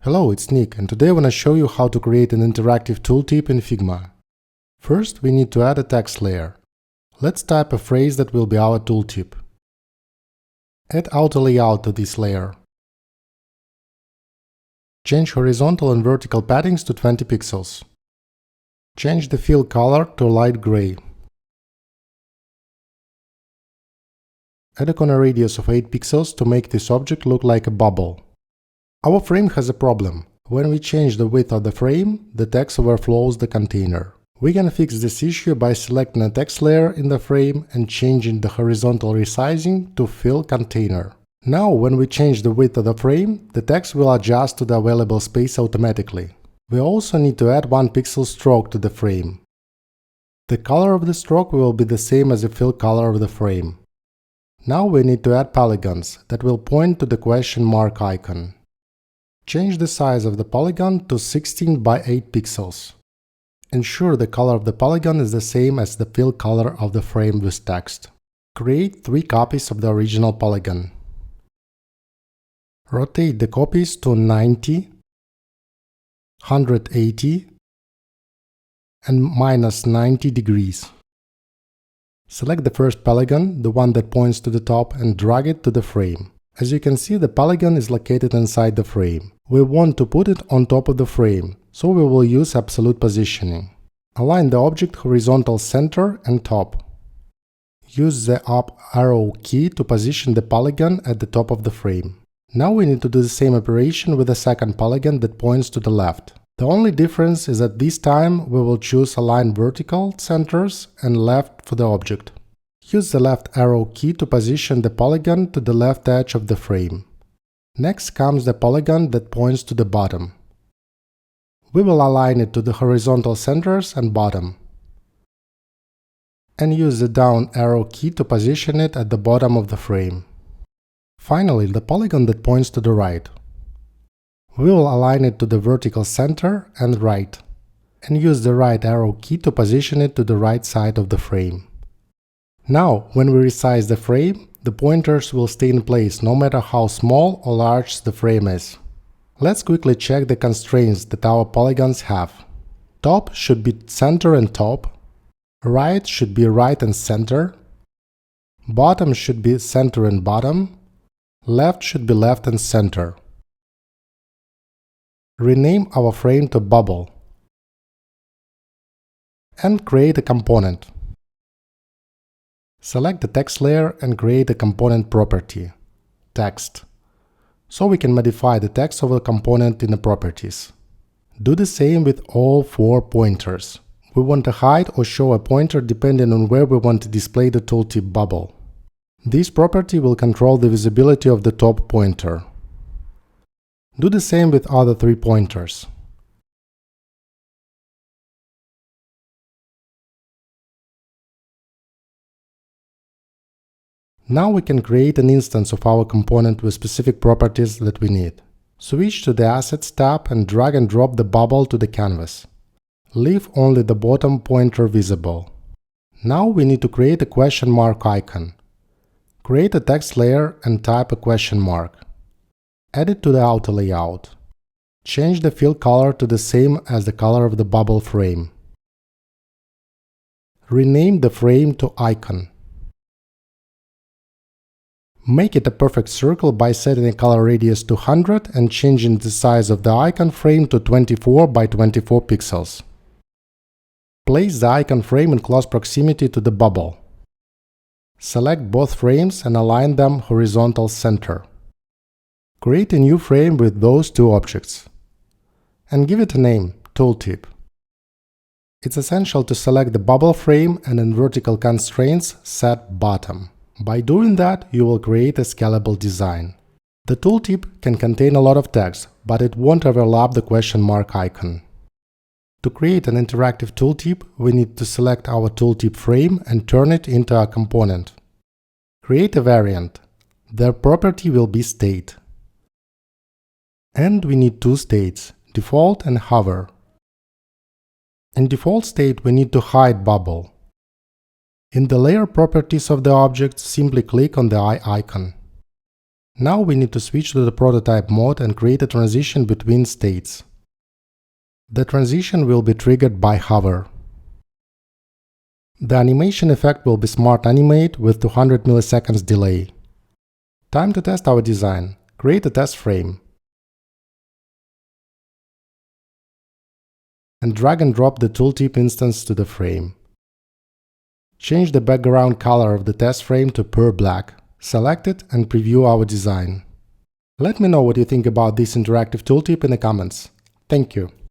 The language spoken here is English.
Hello, it's Nick, and today I want to show you how to create an interactive tooltip in Figma. First, we need to add a text layer. Let's type a phrase that will be our tooltip. Add auto layout to this layer. Change horizontal and vertical paddings to 20 pixels. Change the fill color to light gray. Add a corner radius of 8 pixels to make this object look like a bubble. Our frame has a problem. When we change the width of the frame, the text overflows the container. We can fix this issue by selecting a text layer in the frame and changing the horizontal resizing to fill container. Now, when we change the width of the frame, the text will adjust to the available space automatically. We also need to add 1 pixel stroke to the frame. The color of the stroke will be the same as the fill color of the frame. Now we need to add polygons that will point to the question mark icon. Change the size of the polygon to 16 by 8 pixels. Ensure the color of the polygon is the same as the fill color of the frame with text. Create 3 copies of the original polygon. Rotate the copies to 90, 180 and minus 90 degrees. Select the first polygon, the one that points to the top, and drag it to the frame. As you can see, the polygon is located inside the frame. We want to put it on top of the frame, so we will use absolute positioning. Align the object horizontal center and top. Use the up arrow key to position the polygon at the top of the frame. Now we need to do the same operation with the second polygon that points to the left. The only difference is that this time we will choose align vertical centers and left for the object. Use the left arrow key to position the polygon to the left edge of the frame. Next comes the polygon that points to the bottom. We will align it to the horizontal centers and bottom. And use the down arrow key to position it at the bottom of the frame. Finally, the polygon that points to the right. We will align it to the vertical center and right, and use the right arrow key to position it to the right side of the frame. Now, when we resize the frame, the pointers will stay in place no matter how small or large the frame is. Let's quickly check the constraints that our polygons have. Top should be center and top, right should be right and center, bottom should be center and bottom, left should be left and center. Rename our frame to bubble and create a component. Select the text layer and create a component property, text, so we can modify the text of the component in the properties. Do the same with all 4 pointers. We want to hide or show a pointer depending on where we want to display the tooltip bubble. This property will control the visibility of the top pointer. Do the same with other 3 pointers. Now we can create an instance of our component with specific properties that we need. Switch to the Assets tab and drag and drop the bubble to the canvas. Leave only the bottom pointer visible. Now we need to create a question mark icon. Create a text layer and type a question mark. Add it to the auto layout. Change the fill color to the same as the color of the bubble frame. Rename the frame to icon. Make it a perfect circle by setting a color radius to 100 and changing the size of the icon frame to 24 by 24 pixels. Place the icon frame in close proximity to the bubble. Select both frames and align them horizontal center. Create a new frame with those 2 objects. And give it a name, tooltip. It's essential to select the bubble frame and in vertical constraints set bottom. By doing that, you will create a scalable design. The tooltip can contain a lot of text, but it won't overlap the question mark icon. To create an interactive tooltip, we need to select our tooltip frame and turn it into a component. Create a variant. Their property will be state. And we need 2 states, default and hover. In default state, we need to hide bubble. In the layer properties of the object, simply click on the eye icon. Now we need to switch to the prototype mode and create a transition between states. The transition will be triggered by hover. The animation effect will be Smart Animate with 200 milliseconds delay. Time to test our design. Create a test frame. And drag and drop the tooltip instance to the frame. Change the background color of the test frame to pure black. Select it and preview our design. Let me know what you think about this interactive tooltip in the comments. Thank you.